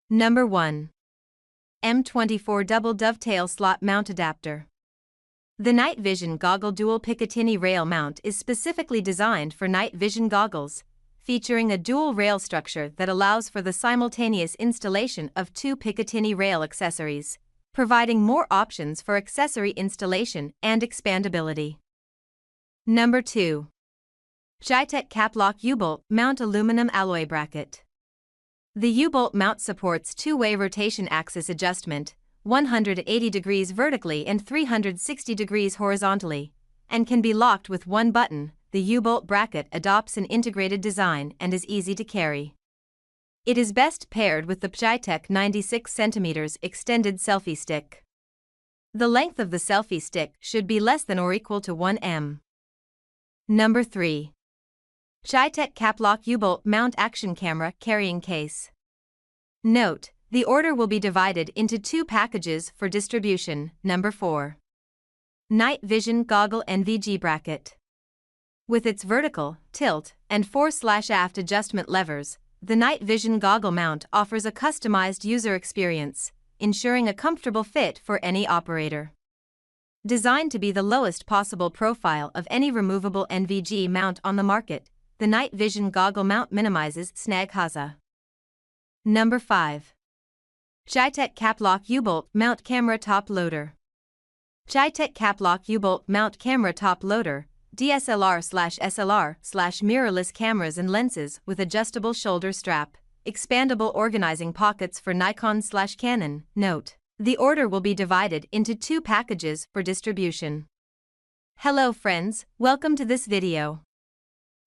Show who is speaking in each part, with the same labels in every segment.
Speaker 1: Number 1. M24 Double Dovetail Slot Mount Adapter. The night vision goggle dual Picatinny rail mount is specifically designed for night vision goggles, featuring a dual rail structure that allows for the simultaneous installation of 2 Picatinny rail accessories, providing more options for accessory installation and expandability. Number 2. PGYTECH CapLock U-Bolt Mount Aluminum Alloy Bracket. The U-Bolt mount supports two-way rotation axis adjustment, 180 degrees vertically and 360 degrees horizontally, and can be locked with one button. The U-Bolt bracket adopts an integrated design and is easy to carry. It is best paired with the PGYTECH 96 cm extended selfie stick. The length of the selfie stick should be less than or equal to 1 m. Number 3. PGYTECH CapLock U-Bolt Mount Action Camera Carrying Case. Note: the order will be divided into 2 packages for distribution. Number 4. Night Vision Goggle NVG Bracket. With its vertical, tilt, and fore/aft adjustment levers, the night vision goggle mount offers a customized user experience, ensuring a comfortable fit for any operator. Designed to be the lowest possible profile of any removable NVG mount on the market, the night vision goggle mount minimizes snag haza. Number 5. PGYTECH CapLock U-Bolt Mount Camera Top Loader. PGYTECH CapLock U-Bolt Mount Camera Top Loader, DSLR/SLR/mirrorless cameras and lenses with adjustable shoulder strap, expandable organizing pockets for Nikon/Canon. Note: the order will be divided into 2 packages for distribution. Hello friends, welcome to this video.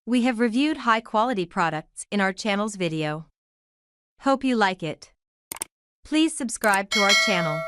Speaker 1: We have reviewed high-quality products in our channel's video. Hope you like it. Please subscribe to our channel.